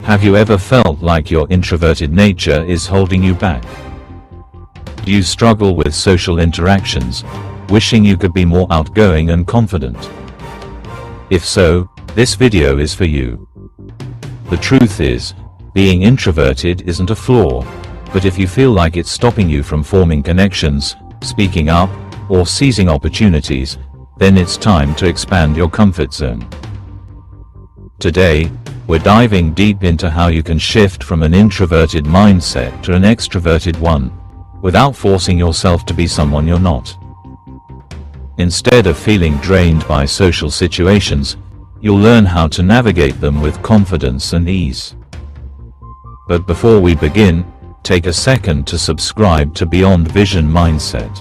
Have you ever felt like your introverted nature is holding you back? Do you struggle with social interactions, wishing you could be more outgoing and confident? If so, this video is for you. The truth is, being introverted isn't a flaw, but if you feel like it's stopping you from forming connections, speaking up, or seizing opportunities, then it's time to expand your comfort zone. Today, we're diving deep into how you can shift from an introverted mindset to an extroverted one, without forcing yourself to be someone you're not. Instead of feeling drained by social situations, you'll learn how to navigate them with confidence and ease. But before we begin, take a second to subscribe to Beyond Vision Mindset.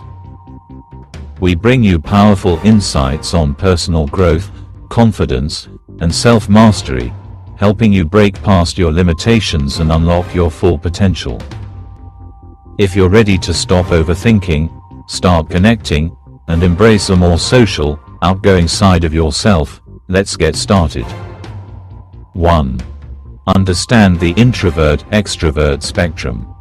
We bring you powerful insights on personal growth, confidence, and self-mastery, helping you break past your limitations and unlock your full potential. If you're ready to stop overthinking, start connecting, and embrace a more social, outgoing side of yourself, let's get started. 1. Understand the introvert-extrovert spectrum.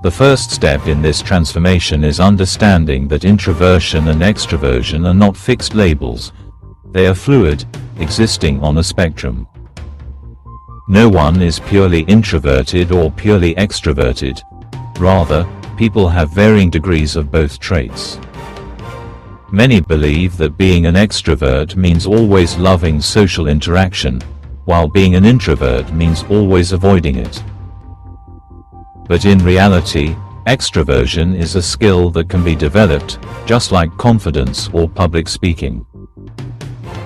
The first step in this transformation is understanding that introversion and extroversion are not fixed labels. They are fluid, existing on a spectrum. No one is purely introverted or purely extroverted. Rather, people have varying degrees of both traits. Many believe that being an extrovert means always loving social interaction, while being an introvert means always avoiding it. But in reality, extroversion is a skill that can be developed, just like confidence or public speaking.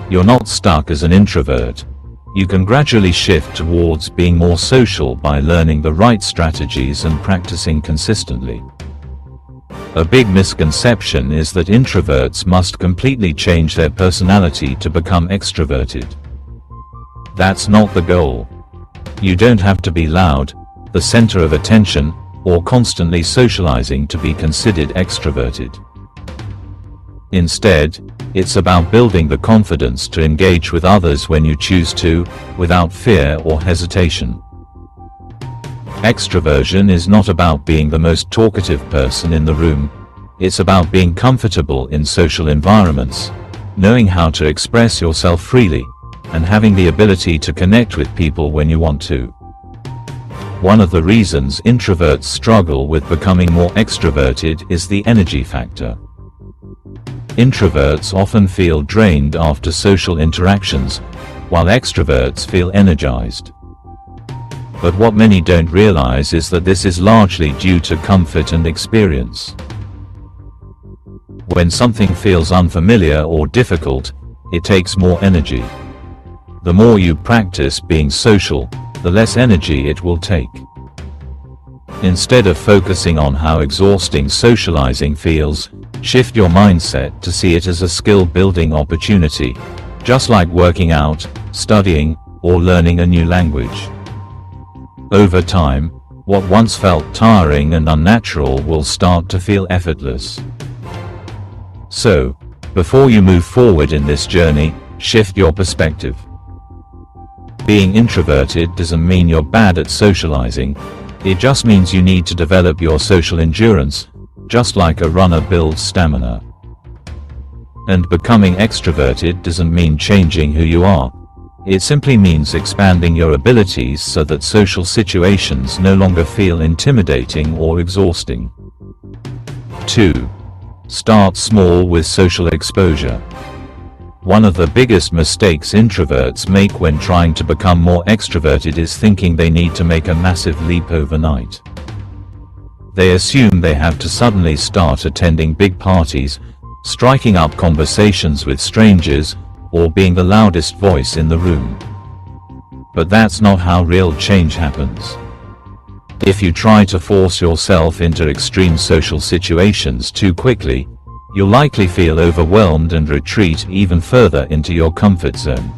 You're not stuck as an introvert. You can gradually shift towards being more social by learning the right strategies and practicing consistently. A big misconception is that introverts must completely change their personality to become extroverted. That's not the goal. You don't have to be loud, the center of attention, or constantly socializing to be considered extroverted. Instead, it's about building the confidence to engage with others when you choose to, without fear or hesitation. Extroversion is not about being the most talkative person in the room. It's about being comfortable in social environments, knowing how to express yourself freely, and having the ability to connect with people when you want to. One of the reasons introverts struggle with becoming more extroverted is the energy factor. Introverts often feel drained after social interactions, while extroverts feel energized. But what many don't realize is that this is largely due to comfort and experience. When something feels unfamiliar or difficult, it takes more energy. The more you practice being social, the less energy it will take. Instead of focusing on how exhausting socializing feels, shift your mindset to see it as a skill-building opportunity, just like working out, studying, or learning a new language. Over time, what once felt tiring and unnatural will start to feel effortless. So, before you move forward in this journey, shift your perspective. Being introverted doesn't mean you're bad at socializing. It just means you need to develop your social endurance, just like a runner builds stamina. And becoming extroverted doesn't mean changing who you are. It simply means expanding your abilities so that social situations no longer feel intimidating or exhausting. 2. Start small with social exposure. One of the biggest mistakes introverts make when trying to become more extroverted is thinking they need to make a massive leap overnight. They assume they have to suddenly start attending big parties, striking up conversations with strangers, or being the loudest voice in the room. But that's not how real change happens. If you try to force yourself into extreme social situations too quickly, you'll likely feel overwhelmed and retreat even further into your comfort zone.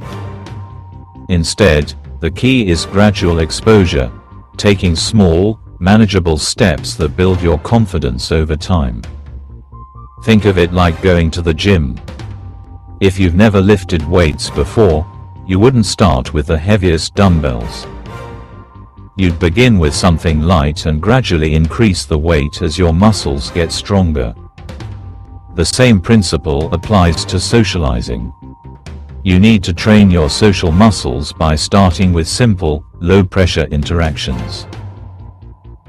Instead, the key is gradual exposure, taking small, manageable steps that build your confidence over time. Think of it like going to the gym. If you've never lifted weights before, you wouldn't start with the heaviest dumbbells. You'd begin with something light and gradually increase the weight as your muscles get stronger. The same principle applies to socializing. You need to train your social muscles by starting with simple, low-pressure interactions.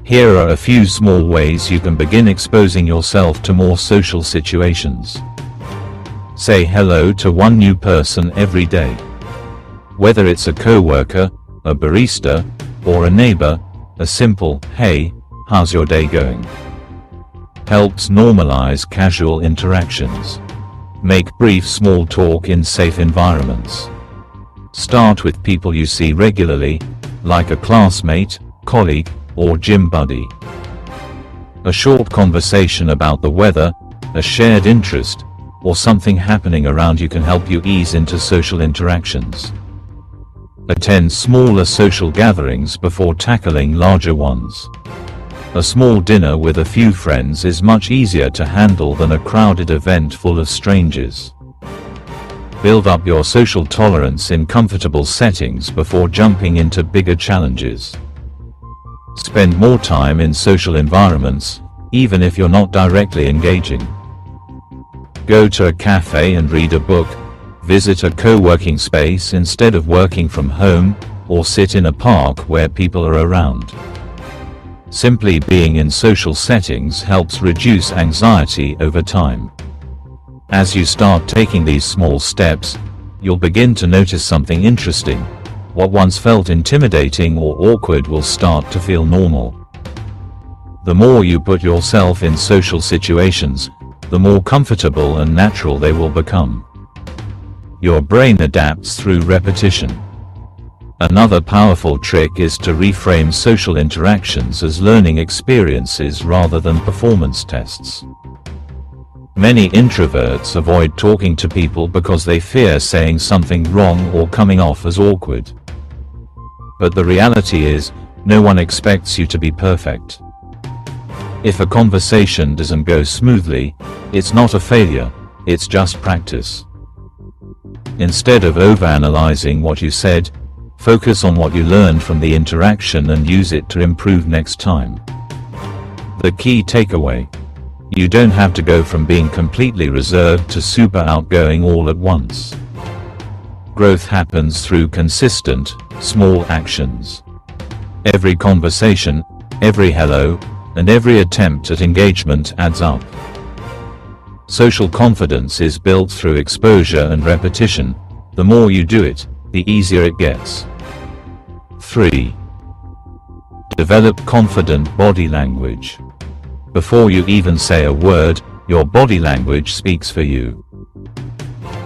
Here are a few small ways you can begin exposing yourself to more social situations. Say hello to one new person every day. Whether it's a coworker, a barista, or a neighbor, a simple, "Hey, how's your day going?" helps normalize casual interactions. Make brief small talk in safe environments. Start with people you see regularly, like a classmate, colleague, or gym buddy. A short conversation about the weather, a shared interest, or something happening around you can help you ease into social interactions. Attend smaller social gatherings before tackling larger ones. A small dinner with a few friends is much easier to handle than a crowded event full of strangers. Build up your social tolerance in comfortable settings before jumping into bigger challenges. Spend more time in social environments, even if you're not directly engaging. Go to a cafe and read a book, visit a co-working space instead of working from home, or sit in a park where people are around. Simply being in social settings helps reduce anxiety over time. As you start taking these small steps, you'll begin to notice something interesting. What once felt intimidating or awkward will start to feel normal. The more you put yourself in social situations, the more comfortable and natural they will become. Your brain adapts through repetition. Another powerful trick is to reframe social interactions as learning experiences rather than performance tests. Many introverts avoid talking to people because they fear saying something wrong or coming off as awkward. But the reality is, no one expects you to be perfect. If a conversation doesn't go smoothly, it's not a failure, it's just practice. Instead of overanalyzing what you said, focus on what you learned from the interaction and use it to improve next time. The key takeaway: you don't have to go from being completely reserved to super outgoing all at once. Growth happens through consistent, small actions. Every conversation, every hello, and every attempt at engagement adds up. Social confidence is built through exposure and repetition. The more you do it, the easier it gets. 3. Develop confident body language. Before you even say a word, your body language speaks for you.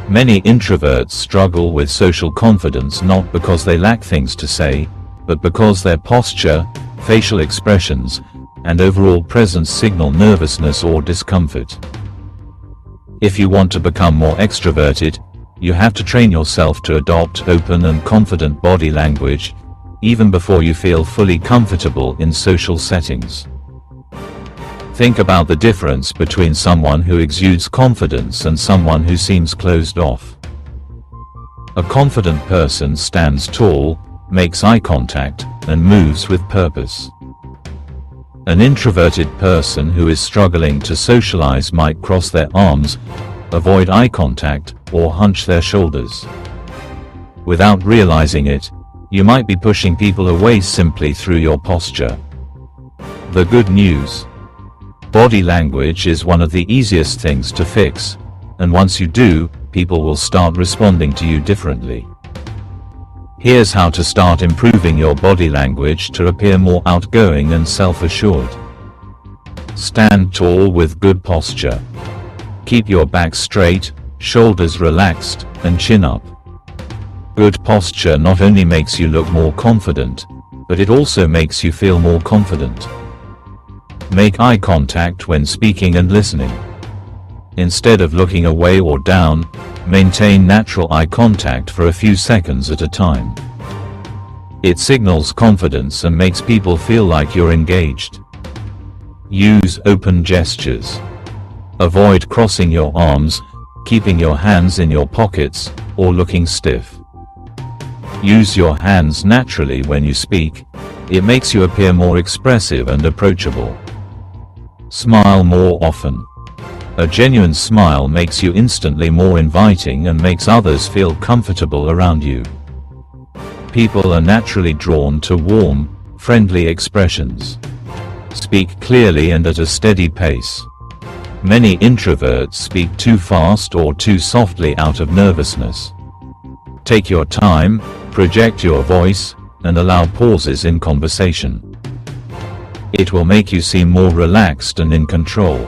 Many introverts struggle with social confidence not because they lack things to say, but because their posture, facial expressions, and overall presence signal nervousness or discomfort. If you want to become more extroverted, you have to train yourself to adopt open and confident body language, even before you feel fully comfortable in social settings. Think about the difference between someone who exudes confidence and someone who seems closed off. A confident person stands tall, makes eye contact, and moves with purpose. An introverted person who is struggling to socialize might cross their arms, avoid eye contact, or hunch their shoulders. Without realizing it, you might be pushing people away simply through your posture. The good news: body language is one of the easiest things to fix, and once you do, people will start responding to you differently. Here's how to start improving your body language to appear more outgoing and self-assured. Stand tall with good posture. Keep your back straight, shoulders relaxed, and chin up. Good posture not only makes you look more confident, but it also makes you feel more confident. Make eye contact when speaking and listening. Instead of looking away or down, maintain natural eye contact for a few seconds at a time. It signals confidence and makes people feel like you're engaged. Use open gestures. Avoid crossing your arms, keeping your hands in your pockets, or looking stiff. Use your hands naturally when you speak, It makes you appear more expressive and approachable. Smile more often. A genuine smile makes you instantly more inviting and makes others feel comfortable around you. People are naturally drawn to warm, friendly expressions. Speak clearly and at a steady pace. Many introverts speak too fast or too softly out of nervousness. Take your time, project your voice, and allow pauses in conversation. It will make you seem more relaxed and in control.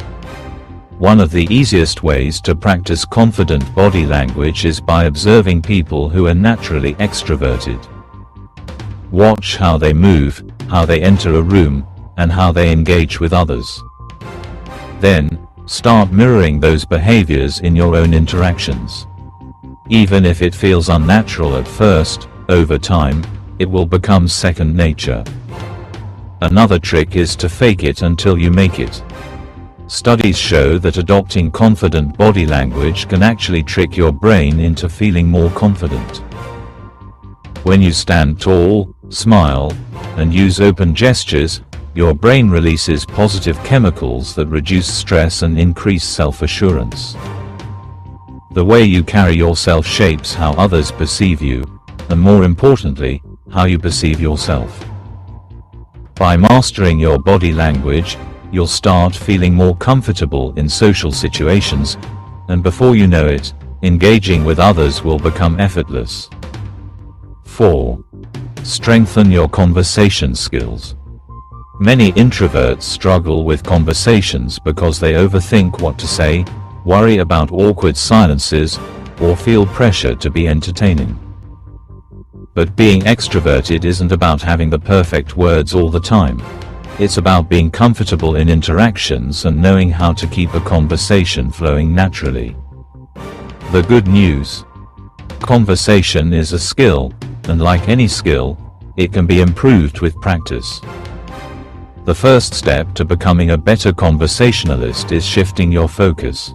One of the easiest ways to practice confident body language is by observing people who are naturally extroverted. Watch how they move, how they enter a room, and how they engage with others. Then, start mirroring those behaviors in your own interactions. Even if it feels unnatural at first, over time, it will become second nature. Another trick is to fake it until you make it. Studies show that adopting confident body language can actually trick your brain into feeling more confident. When you stand tall, smile, and use open gestures, your brain releases positive chemicals that reduce stress and increase self-assurance. The way you carry yourself shapes how others perceive you, and more importantly, how you perceive yourself. By mastering your body language, you'll start feeling more comfortable in social situations, and before you know it, engaging with others will become effortless. 4. Strengthen your conversation skills. Many introverts struggle with conversations because they overthink what to say, worry about awkward silences, or feel pressure to be entertaining. But being extroverted isn't about having the perfect words all the time. It's about being comfortable in interactions and knowing how to keep a conversation flowing naturally. The good news: conversation is a skill, and like any skill, it can be improved with practice. The first step to becoming a better conversationalist is shifting your focus.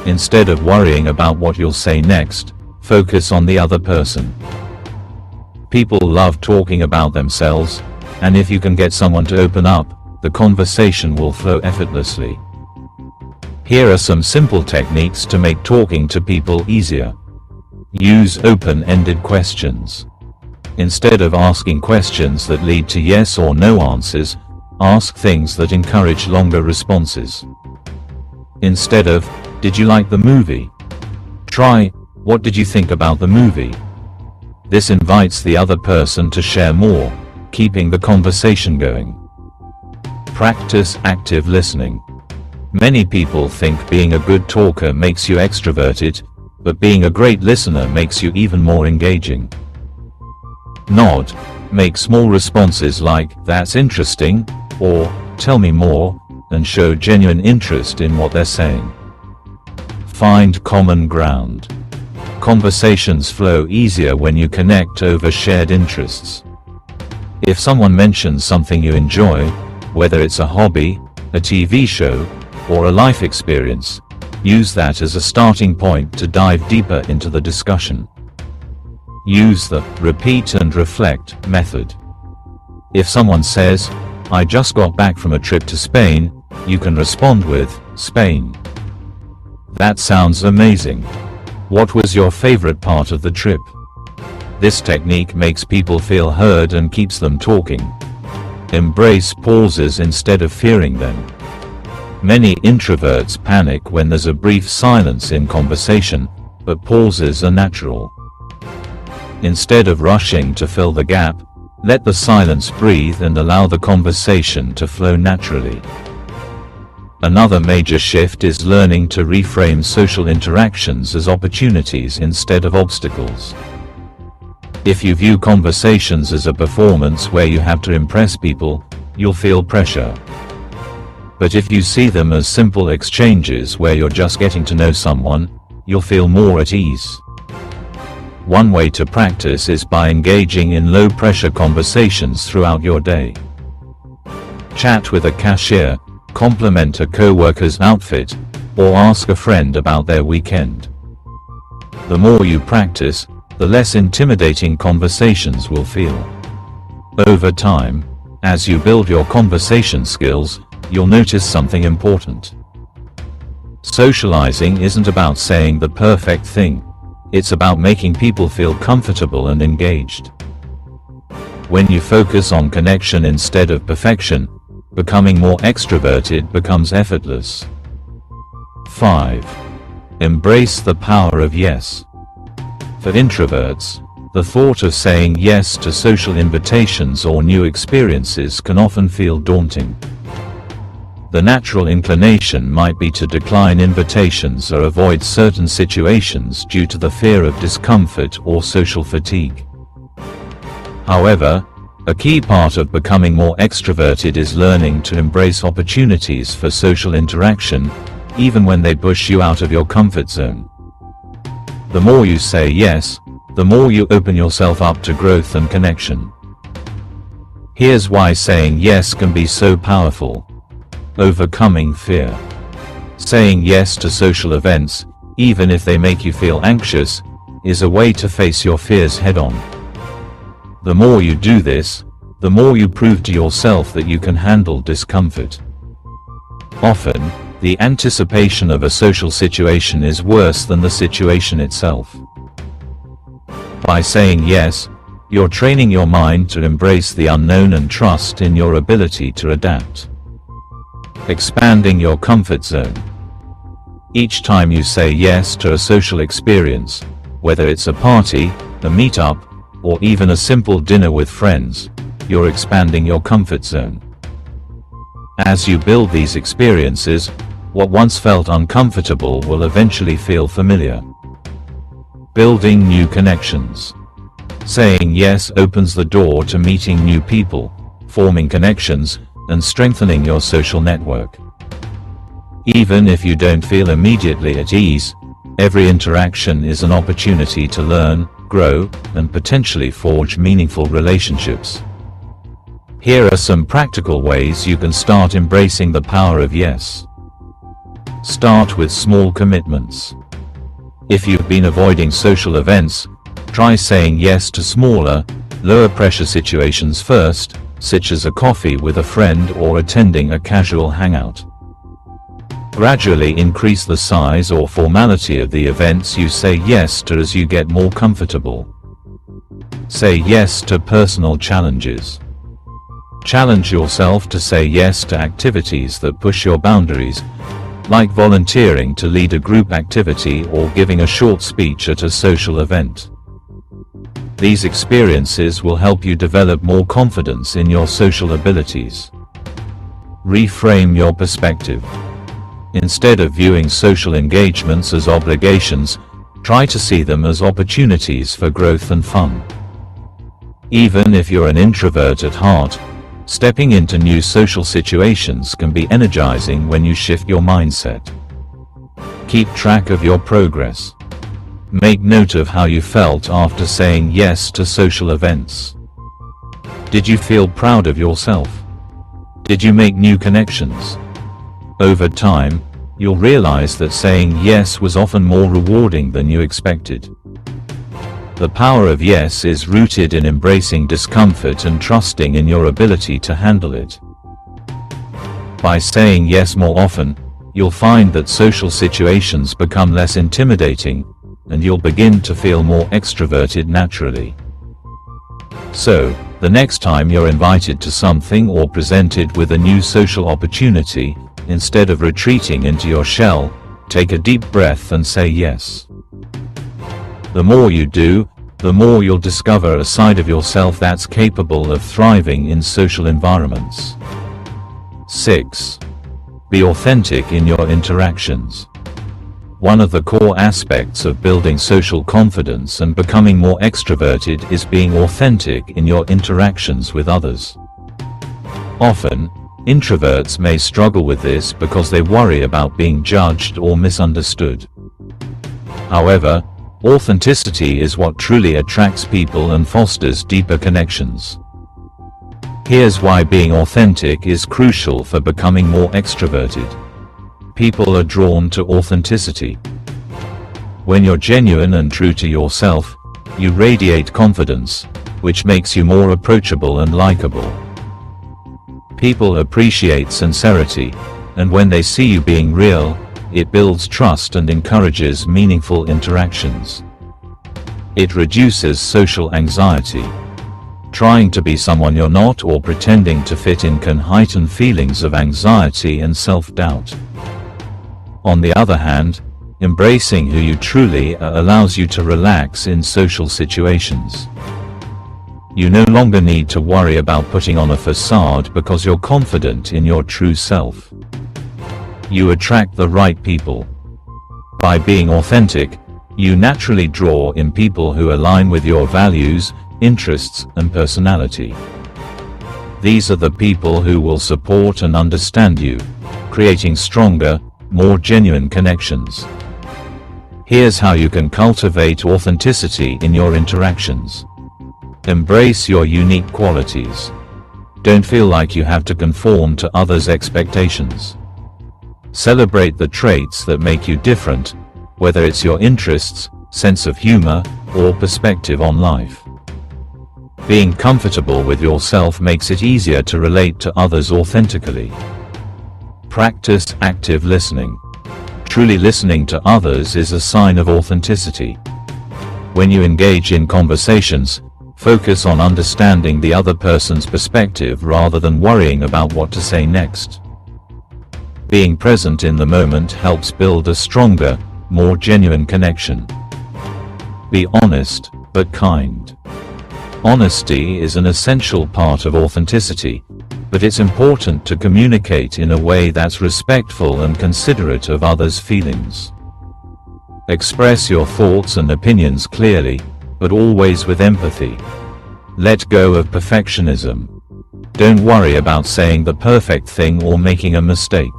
Instead of worrying about what you'll say next, focus on the other person. People love talking about themselves, and if you can get someone to open up, the conversation will flow effortlessly. Here are some simple techniques to make talking to people easier. Use open-ended questions. Instead of asking questions that lead to yes or no answers, ask things that encourage longer responses. Instead of, "Did you like the movie?" try, "What did you think about the movie?" This invites the other person to share more, keeping the conversation going. Practice active listening. Many people think being a good talker makes you extroverted, but being a great listener makes you even more engaging. Nod, make small responses like, "That's interesting," or "Tell me more," and show genuine interest in what they're saying. Find common ground. Conversations flow easier when you connect over shared interests. If someone mentions something you enjoy, whether it's a hobby, a TV show, or a life experience, use that as a starting point to dive deeper into the discussion. Use the repeat and reflect method. If someone says, "I just got back from a trip to Spain," you can respond with, "Spain. That sounds amazing. What was your favorite part of the trip?" This technique makes people feel heard and keeps them talking. Embrace pauses instead of fearing them. Many introverts panic when there's a brief silence in conversation, but pauses are natural. Instead of rushing to fill the gap, let the silence breathe and allow the conversation to flow naturally. Another major shift is learning to reframe social interactions as opportunities instead of obstacles. If you view conversations as a performance where you have to impress people, you'll feel pressure. But if you see them as simple exchanges where you're just getting to know someone, you'll feel more at ease. One way to practice is by engaging in low-pressure conversations throughout your day. Chat with a cashier, compliment a co-worker's outfit, or ask a friend about their weekend. The more you practice, the less intimidating conversations will feel. Over time, as you build your conversation skills, you'll notice something important. Socializing isn't about saying the perfect thing. It's about making people feel comfortable and engaged. When you focus on connection instead of perfection, becoming more extroverted becomes effortless. 5. Embrace the power of yes. For introverts, the thought of saying yes to social invitations or new experiences can often feel daunting. The natural inclination might be to decline invitations or avoid certain situations due to the fear of discomfort or social fatigue. However, a key part of becoming more extroverted is learning to embrace opportunities for social interaction, even when they push you out of your comfort zone. The more you say yes, the more you open yourself up to growth and connection. Here's why saying yes can be so powerful. Overcoming fear. Saying yes to social events, even if they make you feel anxious, is a way to face your fears head-on. The more you do this, the more you prove to yourself that you can handle discomfort. Often, the anticipation of a social situation is worse than the situation itself. By saying yes, you're training your mind to embrace the unknown and trust in your ability to adapt. Expanding your comfort zone. Each time you say yes to a social experience, whether it's a party, a meetup, or even a simple dinner with friends, you're expanding your comfort zone. As you build these experiences, what once felt uncomfortable will eventually feel familiar. Building new connections. Saying yes opens the door to meeting new people, forming connections, and strengthening your social network. Even if you don't feel immediately at ease, every interaction is an opportunity to learn, grow, and potentially forge meaningful relationships. Here are some practical ways you can start embracing the power of yes. Start with small commitments. If you've been avoiding social events, try saying yes to smaller, lower-pressure situations first, such as a coffee with a friend or attending a casual hangout. Gradually increase the size or formality of the events you say yes to as you get more comfortable. Say yes to personal challenges. Challenge yourself to say yes to activities that push your boundaries, like volunteering to lead a group activity or giving a short speech at a social event. These experiences will help you develop more confidence in your social abilities. Reframe your perspective. Instead of viewing social engagements as obligations, try to see them as opportunities for growth and fun. Even if you're an introvert at heart, stepping into new social situations can be energizing when you shift your mindset. Keep track of your progress. Make note of how you felt after saying yes to social events. Did you feel proud of yourself? Did you make new connections? Over time, you'll realize that saying yes was often more rewarding than you expected. The power of yes is rooted in embracing discomfort and trusting in your ability to handle it. By saying yes more often, you'll find that social situations become less intimidating, and you'll begin to feel more extroverted naturally. So, the next time you're invited to something or presented with a new social opportunity, instead of retreating into your shell, take a deep breath and say yes. The more you do, the more you'll discover a side of yourself that's capable of thriving in social environments. 6. Be authentic in your interactions. One of the core aspects of building social confidence and becoming more extroverted is being authentic in your interactions with others. Often, introverts may struggle with this because they worry about being judged or misunderstood. However, authenticity is what truly attracts people and fosters deeper connections. Here's why being authentic is crucial for becoming more extroverted. People are drawn to authenticity. When you're genuine and true to yourself, you radiate confidence, which makes you more approachable and likable. People appreciate sincerity, and when they see you being real, it builds trust and encourages meaningful interactions. It reduces social anxiety. Trying to be someone you're not or pretending to fit in can heighten feelings of anxiety and self-doubt. On the other hand, embracing who you truly are allows you to relax in social situations. You no longer need to worry about putting on a facade because you're confident in your true self. You attract the right people. By being authentic, you naturally draw in people who align with your values, interests, and personality. These are the people who will support and understand you, creating stronger, more genuine connections. Here's how you can cultivate authenticity in your interactions. Embrace your unique qualities. Don't feel like you have to conform to others' expectations. Celebrate the traits that make you different, whether it's your interests, sense of humor, or perspective on life. Being comfortable with yourself makes it easier to relate to others authentically. Practice active listening. Truly listening to others is a sign of authenticity. When you engage in conversations, focus on understanding the other person's perspective rather than worrying about what to say next. Being present in the moment helps build a stronger, more genuine connection. Be honest, but kind. Honesty is an essential part of authenticity, but it's important to communicate in a way that's respectful and considerate of others' feelings. Express your thoughts and opinions clearly, but always with empathy. Let go of perfectionism. Don't worry about saying the perfect thing or making a mistake.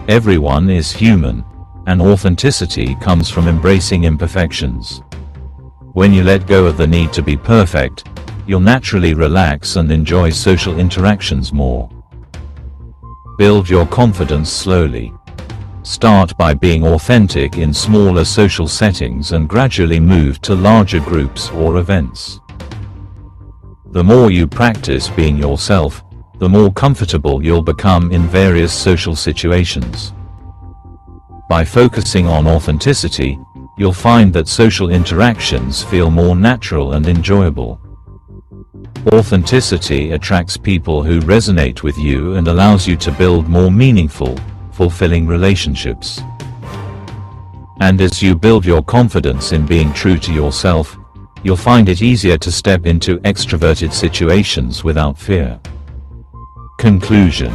Everyone is human, and authenticity comes from embracing imperfections. When you let go of the need to be perfect, you'll naturally relax and enjoy social interactions more. Build your confidence slowly. Start by being authentic in smaller social settings and gradually move to larger groups or events. The more you practice being yourself, the more comfortable you'll become in various social situations. By focusing on authenticity, you'll find that social interactions feel more natural and enjoyable. Authenticity attracts people who resonate with you and allows you to build more meaningful, fulfilling relationships. And as you build your confidence in being true to yourself, you'll find it easier to step into extroverted situations without fear. Conclusion.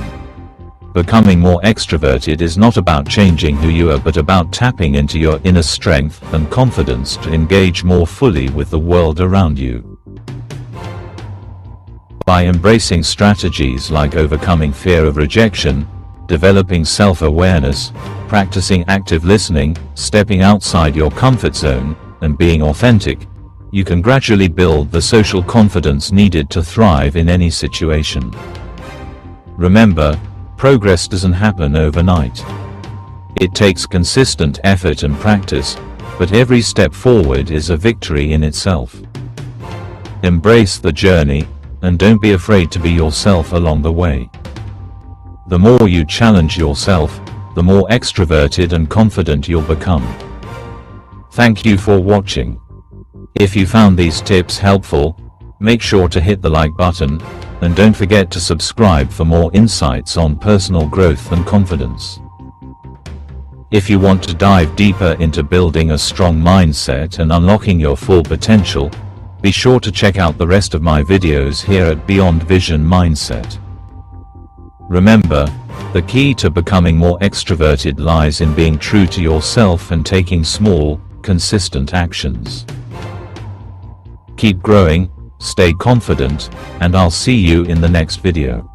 Becoming more extroverted is not about changing who you are but about tapping into your inner strength and confidence to engage more fully with the world around you. By embracing strategies like overcoming fear of rejection, developing self-awareness, practicing active listening, stepping outside your comfort zone, and being authentic, you can gradually build the social confidence needed to thrive in any situation. Remember, progress doesn't happen overnight. It takes consistent effort and practice, but every step forward is a victory in itself. Embrace the journey, and don't be afraid to be yourself along the way. The more you challenge yourself, the more extroverted and confident you'll become. Thank you for watching. If you found these tips helpful, make sure to hit the like button, and don't forget to subscribe for more insights on personal growth and confidence. If you want to dive deeper into building a strong mindset and unlocking your full potential, be sure to check out the rest of my videos here at Beyond Vision Mindset. Remember, the key to becoming more extroverted lies in being true to yourself and taking small, consistent actions. Keep growing, stay confident, and I'll see you in the next video.